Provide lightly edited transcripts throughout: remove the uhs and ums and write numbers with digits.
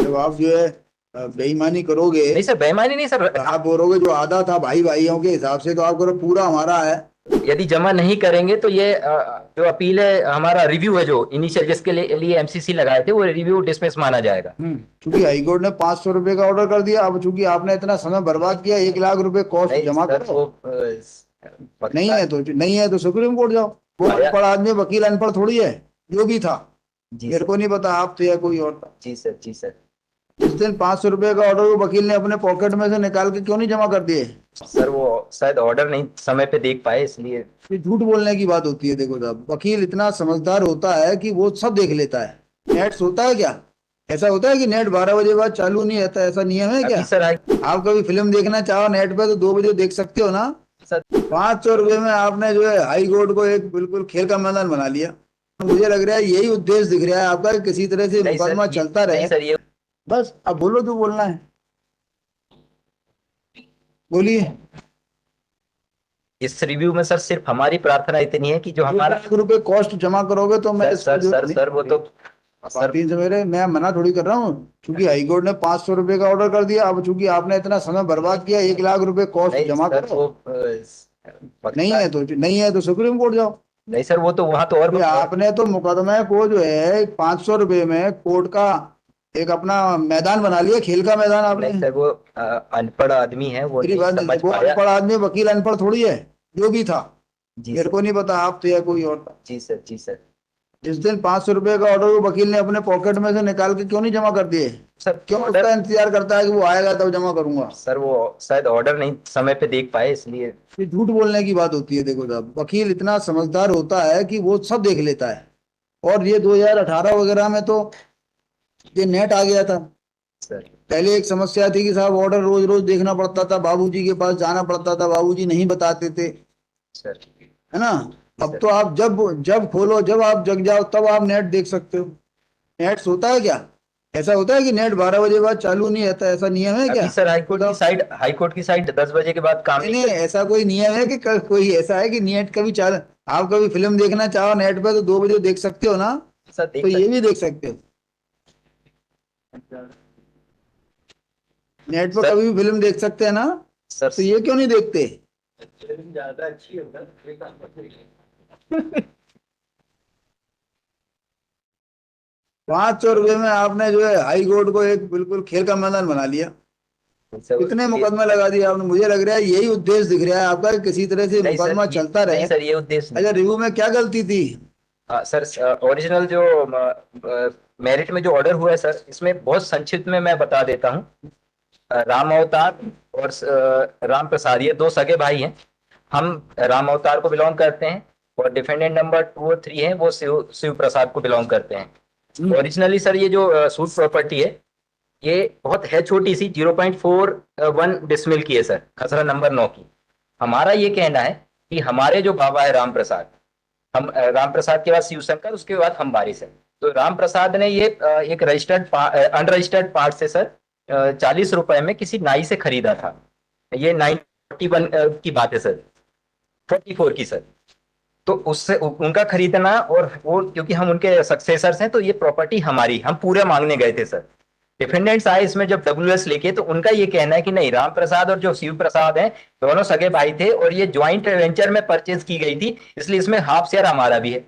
जब आप जो है बेईमानी करोगे, नहीं सर, बेईमानी नहीं सर। आप बोलोगे जो आधा था भाई भाइयों के हिसाब से, तो आप करो पूरा हमारा है। यदि जमा नहीं करेंगे तो ये जो अपील है, हमारा रिव्यू है जो इनिशियल जिसके लिए एमसीसी लगाए थे, वो रिव्यू डिसमिस माना जाएगा। चूंकि हाईकोर्ट ने 500 रुपए का ऑर्डर कर दिया, अब चूंकि आपने इतना समय बर्बाद किया, 1 लाख रुपए कॉस्ट नहीं जमा सर, करो। वो नहीं पक्का। है तो नहीं है तो सुप्रीम कोर्ट जाओ। वो आया। अनपढ़ आदमी, वकील अनपढ़ थोड़ी है। जो भी था, जी मेरे सर। को नहीं पता, आप थे या कोई और था। जी सर। जी सर। जिस दिन 500 रुपए का ऑर्डर, वो वकील ने अपने पॉकेट में से निकाल के क्यों नहीं जमा कर दिए? सर वो शायद ऑर्डर नहीं समय पे देख पाए, इसलिए। ये झूठ बोलने की बात होती है। देखो साहब, वकील इतना समझदार होता है कि वो सब देख लेता है। नेट होता है क्या? ऐसा होता है कि नेट 12 बजे बाद चालू नहीं रहता? ऐसा नियम है क्या? अभी सर आप कभी फिल्म देखना चाहो नेट पे तो 2 बजे देख सकते हो ना? सर 500 रुपए में आपने जो है हाई कोर्ट को एक बिल्कुल खेल का मैदान बना लिया। तो मुझे लग रहा है यही उद्देश्य दिख रहा है आपका, कि किसी तरह से नहीं सर मुकदमा चलता नहीं रहे। सर, ये बस अब बोलो, जो बोलना है बोलिए। इस रिव्यू में सर सिर्फ हमारी प्रार्थना इतनी है कि जो हमारा। 1 लाख रुपए कॉस्ट जमा करोगे तो मैं सर इसको सर जो सर सर वो तो। सर तीन से मेरे, मैं मना थोड़ी कर रहा हूँ। चूंकि हाईकोर्ट ने 500 रुपए का ऑर्डर कर दिया, अब चूंकि आपने इतना समय बर्बाद किया, 1 लाख रुपए कॉस्ट नहीं जमा सर, करो। वो नहीं पक्का। है तो नहीं है तो सुप्रीम कोर्ट जाओ। नहीं सर, वो तो वहां तो और फिर आपने तो मुकदमे को जो है 500 रुपए में कोर्ट का एक अपना मैदान बना लिया, खेल का मैदान आपने। नहीं सर, वो अनपढ़ आदमी है, वो मेरी नहीं बात समझ वो पाया। अनपढ़ आदमी, वकील अनपढ़ थोड़ी है। जो भी था, जी मेरे सर। को नहीं पता, आप थे या कोई और था। जी सर। जी सर। जिस दिन 500 रुपए का ऑर्डर, वो वकील ने अपने पॉकेट में से निकाल के क्यों नहीं जमा कर दिए? सर क्यों ऑर्डर। उसका इंतजार करता है कि वो आएगा तब जमा करूंगा? सर वो शायद ऑर्डर नहीं समय पे देख पाए, इसलिए। ये झूठ बोलने की बात होती है। देखो साहब, वकील इतना समझदार होता है कि वो सब देख लेता है। और ये 2018 वगैरह में तो ये नेट आ गया था। सर। पहले एक समस्या थी कि साहब ऑर्डर रोज रोज देखना पड़ता था, बाबूजी के पास जाना पड़ता था, बाबूजी नहीं बताते थे, सर। है ना? जी अब सर। तो आप जब जब खोलो, जब आप जग जाओ, तब आप नेट देख सकते हो। नेट होता है क्या? ऐसा होता है कि नेट 12 बजे बाद चालू नहीं रहता? ऐसा नियम है क्या? अभी सर बताओ। हाईकोर्ट की साइड 10 बजे के बाद काम नहीं नहीं नहीं, करती। ऐसा कोई नियम है कि कोई ऐसा है कि नेट कभी चालू? आप कभी फिल्म देखना चाहो नेट पे तो 2 बजे देख सकते हो ना? सर तो देख ये सकते। भी देख सकते हो। नेट पर सर। कभी भी फिल्म देख सकते हैं ना? सर। तो ये क्यों नहीं देखते? ज्यादा अच्छी होगा। 500 रुपए में आपने जो है हाई कोर्ट को एक बिल्कुल खेल का मैदान बना लिया। कितने मुकदमे लगा दिए आपने? मुझे लग रहा है यही उद्देश्य दिख रहा है आपका, कि किसी तरह से नहीं सर, मुकदमा चलता नहीं रहे। सर, ये उद्देश्य नहीं। अच्छा, रिव्यू में क्या गलती थी? सर ओरिजिनल जो मेरिट में जो ऑर्डर हुआ है सर, इसमें बहुत संक्षिप्त में मैं बता देता हूँ। राम अवतार और राम प्रसाद, ये दो सगे भाई हैं। हम राम अवतार को बिलोंग करते हैं, और डिफेंडेंट नंबर 2 और 3 है, वो शिव प्रसाद को बिलोंग करते हैं। ओरिजिनली सर ये जो सूट प्रॉपर्टी है, ये बहुत है छोटी सी, 0.41 डिसमिल की है सर, खसरा नंबर 9 की। हमारा ये कहना है कि हमारे जो बाबा है राम प्रसाद, हम राम प्रसाद के बाद शिवशंकर, उसके बाद हम वारिस है। तो राम प्रसाद ने ये एक रजिस्टर्ड अनरजिस्टर्ड पार्ट से सर 40 रुपए में किसी नाई से खरीदा था। ये 91 की बात है सर, 44 की सर। तो उससे उनका खरीदना, और वो क्योंकि हम उनके सक्सेसर्स हैं, तो ये प्रॉपर्टी हमारी, हम पूरे मांगने गए थे सर। डिफेंडेंट्स आए इसमें जब डब्ल्यूएस लेके, तो उनका ये कहना है कि नहीं, राम प्रसाद और जो शिव प्रसाद हैं, दोनों सगे भाई थे, और ये ज्वाइंट वेंचर में परचेज की गई थी, इसलिए इसमें हाफ शेयर हमारा भी है।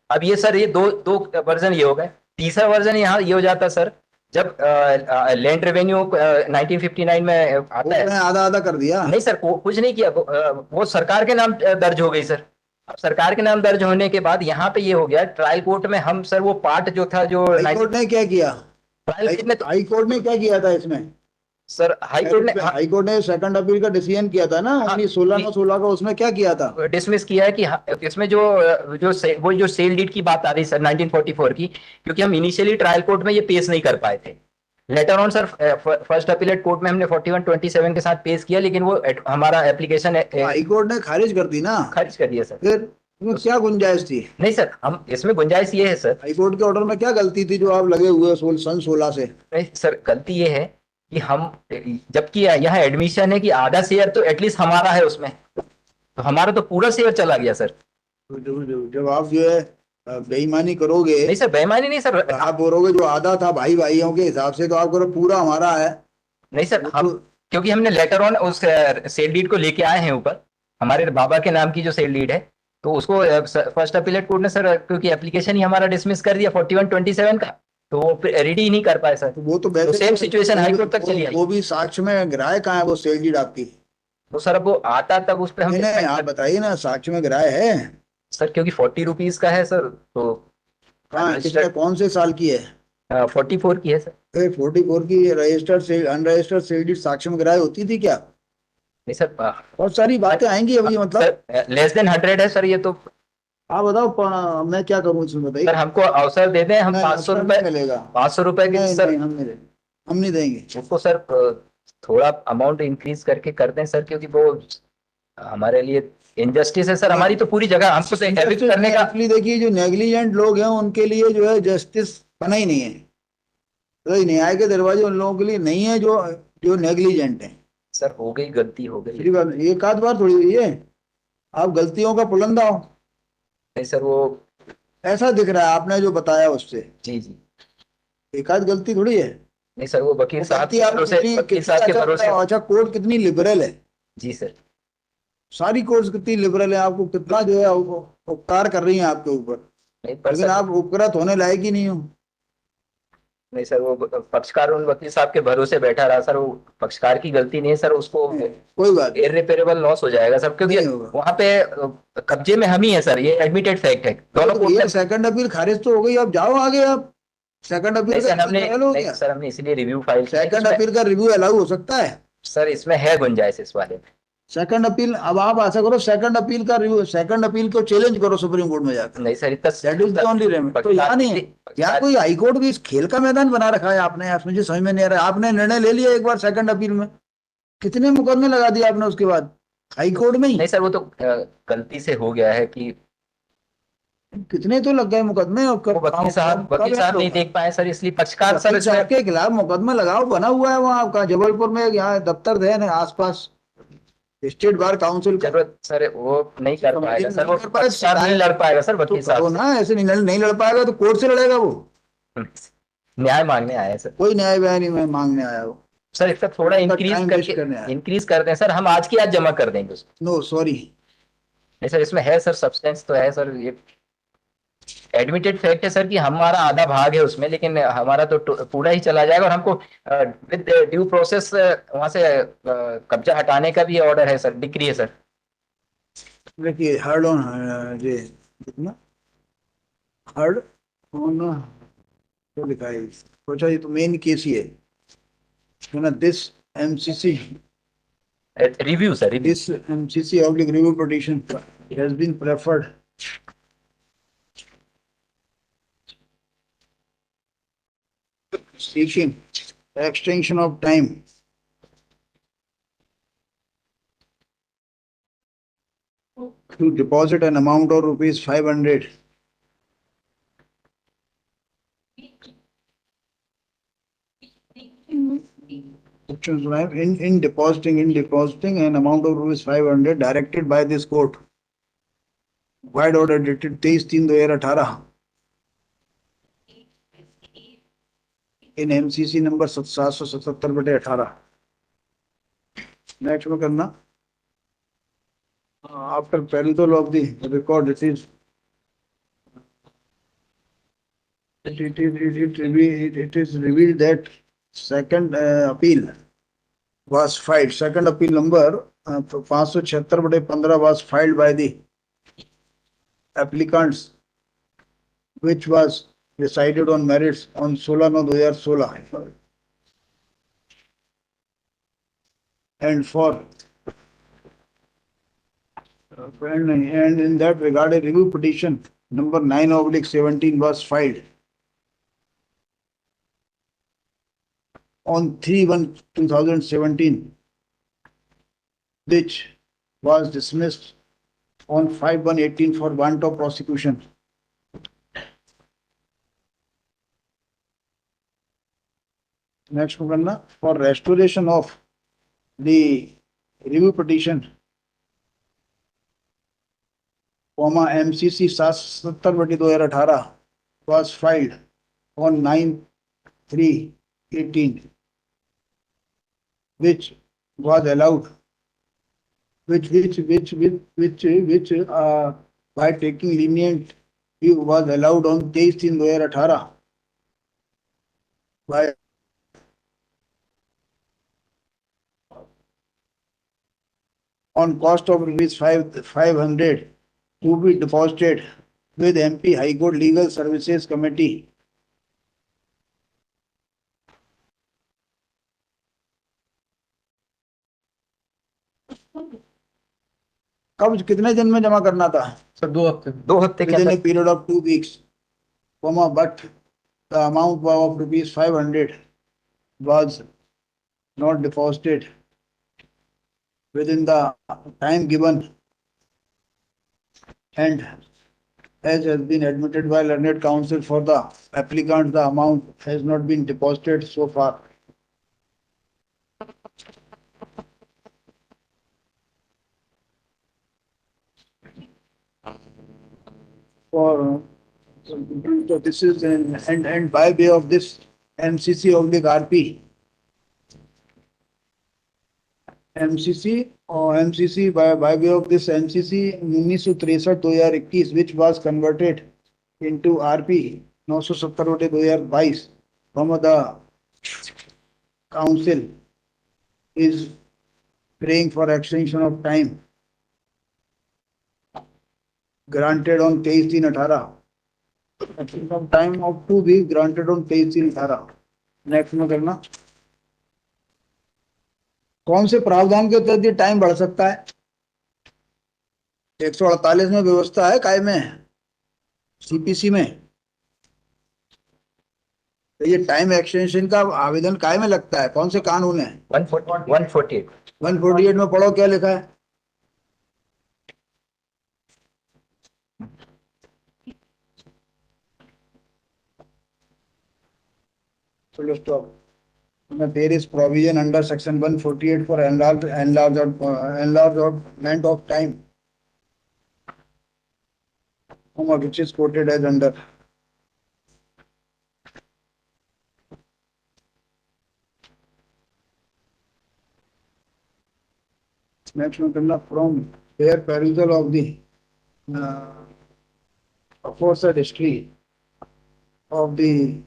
अब ये सर, ये दो दो वर्जन ये हो गए। तीसरा वर्जन यहाँ ये हो जाता सर, जब लैंड रेवेन्यू 1959 में आता है। आधा आधा कर दिया? नहीं सर, कुछ नहीं किया, वो सरकार के नाम दर्ज हो गई सर। अब सरकार के नाम दर्ज होने के बाद यहाँ पे ये हो गया, ट्रायल कोर्ट में हम सर, वो पार्ट जो था, जो हाई कोर्ट ने क्या किया? ट्रायल कोर्ट में तो हाई कोर्ट ने क्या किया था इसमें? सर हाई कोर्ट ने हाई कोर्ट ने सेकंड अपील का डिसीजन किया था ना, हाँ, 16/9/16 का। उसमें क्या किया था? डिसमिस किया है कि इसमें वो जो सेल डीड की बात आ रही सर 1944 की, क्योंकि हम इनिशियली ट्रायल कोर्ट में ये पेश नहीं कर पाए थे। Later on sir first appellate court में हमने 4127 के साथ पेश किया, लेकिन वो हमारा एप्लीकेशन हाई कोर्ट ने खारिज कर दी ना? खारिज कर दिया सर। फिर इसमें क्या गुंजाइश थी? नहीं सर, हम इसमें गुंजाइश ये है सर। हाई कोर्ट के ऑर्डर में क्या गलती थी जो आप लगे हुए हो सन 16 से? नहीं सर, गलती ये है कि हम, जबकि यहाँ एडमिशन है कि आधा शेयर तो एटलीस्ट हमारा है उसमें, तो हमारा तो पूरा शेयर चला गया सर। जब आप जो है बेईमानी करोगे, नहीं सर, बेईमानी नहीं सर। आप बोलोगे जो आधा था भाई भाइयों के हिसाब से, तो आप करो पूरा हमारा है। नहीं सर, वो हम तो क्योंकि हमने लेटर ऑन उस सेल डीड को लेके आए हैं ऊपर, हमारे बाबा के नाम की जो सेल डीड है, तो उसको फर्स्ट अपीलेट कोर्ट ने सर, क्योंकि एप्लीकेशन ही हमारा डिसमिस कर दिया 4127 का, तो वो रेडी ही नहीं कर पाए सर। वो तो तो वैसे सेम सिचुएशन हाई कोर्ट तक वो, चली आई। वो भी साक्ष्य में गिराए कहाँ है वो सेल डीड आपकी? तो सर अब वो आता तब उस पर हम नहीं नहीं, डिपेंड आप कर। बताइए ना, साक्ष्य में गिराए है? सर क्योंकि 40 रुपीज का है सर, तो कहाँ है? कितने, रजिस्टर्ड कौन से साल की है? 44 की है सर। 44 की रजिस्टर्ड से अनरजिस्टर्ड सेल डीड साक्ष्य में गिराए होती थी क्या? नहीं सर, बहुत सारी बातें आएंगी अभी, मतलब सर लेस देन 100 है सर ये तो। आप बताओ, मैं क्या करूँ इसमें, सर बताइए। हमको अवसर दे दें, हम नहीं, 500 अवसर रुपए, नहीं मिलेगा। 500 रुपए की नहीं सर, नहीं, हम नहीं देंगे, हम नहीं देंगे। उसको सर थोड़ा अमाउंट इंक्रीज करके कर दें सर, क्योंकि वो हमारे लिए इनजस्टिस है सर, हमारी तो पूरी जगह हमको तो एविक्ट करने का। एक्चुअली देखिए, जो नेग्लिजेंट लोग हैं उनके लिए जो है जस्टिस बना ही नहीं है। तो न्याय के दरवाजे उन लोगों के लिए नहीं है जो जो नेग्लिजेंट है। सर हो गई, गलती हो गई। दूसरी बात, एक आध बार थोड़ी हुई है, आप गलतियों का पुलंदा हो। नहीं सर वो, ऐसा दिख रहा है आपने जो बताया उससे, जी जी। एक आध गलती थोड़ी है। नहीं सर वो वकील वो साहब गलती के आप भरोसे, कितनी वकील कितनी, साहब के अच्छा भरोसे। बताओ, अच्छा कोर्ट कितनी लिबरल है? जी सर। सारी कोर्ट्स कितनी लिबरल है, आपको कितना जो है उपकार कर रही है आपके ऊपर, नहीं पर लेकिन सर, आप उपकृत होने लायक ही नहीं हो। नहीं सर वो पक्षकार उन वकील साहब के भरोसे बैठा रहा सर, वो पक्षकार की गलती नहीं है सर, उसको कोई बात नहीं, इररिपेरेबल लॉस हो जाएगा सर, क्योंकि नहीं होगा। वहां पे कब्जे में हम ही है सर, ये एडमिटेड फैक्ट है, दोनों तो कोर्ट भैया ने। सेकंड अपील खारिज तो हो गई, आप जाओ आगे। आप सेकंड नहीं अपील का सर रिव्यू हमने, ट्रायल हो नहीं गया। सर हमने इसीलिए रिव्यू फाइल किया कि सेकंड उसमें, अपील का रिव्यू अलाउ हो सकता है? सर इसमें है गुंजाइश इस वाले में। सेकंड अपील, अब आप ऐसा करो, सेकंड अपील का रिव्यू, सेकंड अपील को चैलेंज करो सुप्रीम कोर्ट में जाकर। नहीं सर इतना that is the only remedy. तो यहाँ नहीं है, यहाँ कोई हाई कोर्ट भी इस खेल का मैदान बना रखा है आपने, यार मुझे समझ में नहीं आ रहा है। आपने निर्णय ले लिया एक बार सेकंड अपील में, कितने मुकदमे लगा दिए आपने उसके बाद हाई कोर्ट में ही? नहीं सर वो तो गलती से हो गया है कि कितने तो लग गए मुकदमे, और वो वकील साहब नहीं देख पाए सर, इसलिए पक्षकार सर वकील इसमें। साहब के खिलाफ मुकदमा लगाओ, बना हुआ है वहाँ आपका जबलपुर में, यहाँ दफ्तर है ना आसपास, स्टेट बार काउंसिल का। जरूरत सर वो नहीं कर पाएगा सर, वो नहीं कर पाए, पक्षकार नहीं लड़ पाएगा सर तो वकील करो साहब ना, ऐसे नहीं नहीं लड़ पाएगा तो कोर्ट से लड़ेगा वो। से। न्याय मांगने आए हैं सर। कोई न्याय व्याय नहीं मैं मांगने आया हूँ, सर इसका थोड़ा उसका इंक्रीज टाइम वेस्ट करके, करने आया। इंक्रीज कर दें सर, हम आज की आज जमा कर देंगे उसको। No sorry. नहीं सर इसमें है सर, सब्सटेंस तो है सर, ये एडमिटेड फैक्ट है सर कि हमारा आधा भाग है उसमें, लेकिन हमारा तो पूरा ही चला जाएगा, और हमको विद ड्यू प्रोसेस वहां से कब्जा हटाने का भी ऑर्डर है सर, डिक्री है सर। देखिए हर्ड ऑन, ये कितना हर्ड ऑन, क्या लिखा है? सोचा ये तो मेन केस ही है ना, this MCC, review sir, review. this MCC oblique review petition has been preferred seeking extension of time to deposit an amount of rupees 500 in depositing an amount of rupees 500 directed by this court. Wide order dated 23/3/2018 in MCC number 777/18. Next में करना, after perusal of the record, it is revealed that second appeal was filed. Second appeal number 576/15 was filed by the applicants, which was decided on merits on 16/9/2016. And in that regard, a review petition number 9/17 was filed on 3/1/2017, which was dismissed on 5/1/18 for want of prosecution. Next, for restoration of the review petition MCC 770/2018 was filed on 9/3/18, which was allowed, which by taking lenient view was allowed on 23/3/2018 by on cost of rupees 500 to be deposited with MP High Court Legal Services Committee. कब कितने दिन में जमा करना था sir 2 हफ्ते। 2 हफ्ते के within a अंदर। period of 2 weeks, but the amount of rupees 500 was not deposited within the time given, and as has been admitted by learned counsel for the applicant, the amount has not been deposited so far. For so this is and by way of this MCC/RP, MCC by way of this MCC 1963/2021, which was converted into RP 970/2022, from the council is praying for extension of time granted on 23/3/18. Some time of 2 weeks granted on 23/3/18. Next में करना, कौन से प्रावधान के तहत ये time बढ़ सकता है? 148 में व्यवस्था है काय में, सीपीसी में, तो ये टाइम एक्सटेंशन का आवेदन काय में लगता है? कौन से कानून है? 148। 148 में पढ़ो क्या लिखा है? चलो stop. There is provision under section 148 for enlargement of time, which is quoted as under. Next one, from fair perusal of the aforesaid history of the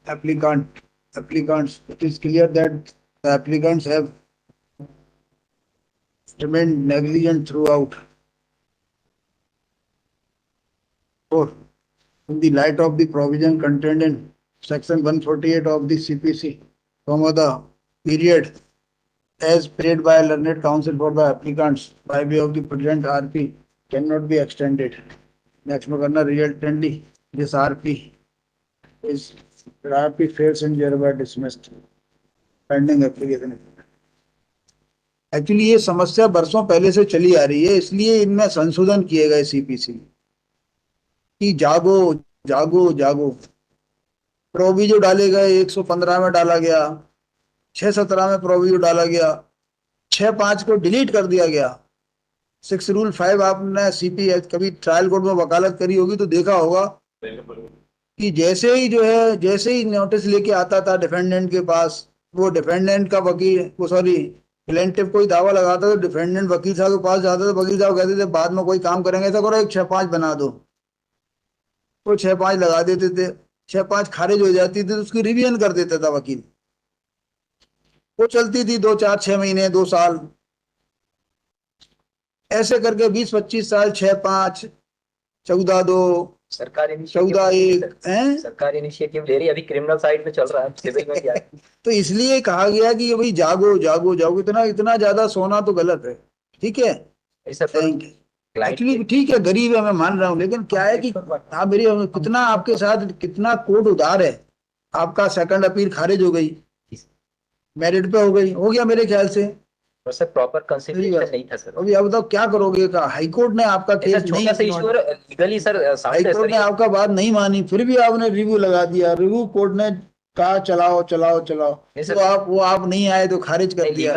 applicants, it is clear that the applicants have remained negligent throughout. Four, in the light of the provision contained in section 148 of the CPC, from the period as paid by learned counsel for the applicants by way of the present RP cannot be extended. Next में करना, resultantly this RP fails and thereby dismissed pending application. Actually ये समस्या बरसों पहले से चली आ रही है, इसलिए इनमें संशोधन किए गए सीपीसी कि जागो जागो जागो। प्रोविजो डाले गए, 115 में डाला गया, 617 में प्रोविजो डाला गया, 6(5) को डिलीट कर दिया गया। 6 रूल 5 आपने सीपी कभी ट्रायल कोर्ट में वकालत करी होगी तो देखा होगा कि जैसे ही नोटिस लेके आता था डिफेंडेंट के पास, वो डिफेंडेंट का वकील, वो सॉरी प्लेंटिफ कोई दावा लगाता तो डिफेंडेंट वकील साहब के पास जाता था, वकील साहब कहते थे बाद में कोई काम करेंगे ऐसा करो, एक 6(5) बना दो, वो 6(5) लगा देते थे। 6(5) खारिज हो जाती थी तो उसकी रिवीजन कर देता था वकील, वो चलती थी 2, 4, 6 महीने, 2 साल, ऐसे करके 20-25 साल, 6(5), 14(2), सरकार 14(1) हैं। सरकार इनिशिएटिव ले रही है, अभी क्रिमिनल साइड में चल रहा है, सिविल में क्या है। तो इसलिए कहा गया कि भाई जागो जागो जागो, इतना ज्यादा सोना तो गलत है। ठीक है, ऐसा एक्चुअली ठीक है, गरीब है, मैं मान रहा हूँ, लेकिन क्या है कि आप मेरी कितना आपके साथ कितना कोर्ट उदार है। आपका सेकंड अपील खारिज हो गई, मेरिट पे हो गया मेरे ख्याल से, सर प्रॉपर कंसिडरेशन नहीं था सर। अभी अब बताओ क्या करोगे? का हाई कोर्ट ने आपका केस नहीं, लीगली सर हाई कोर्ट ने आपका बात नहीं मानी, फिर भी आपने रिव्यू लगा दिया, रिव्यू कोर्ट ने कहा चलाओ चलाओ चलाओ, तो वो आप नहीं आए तो खारिज कर दिया।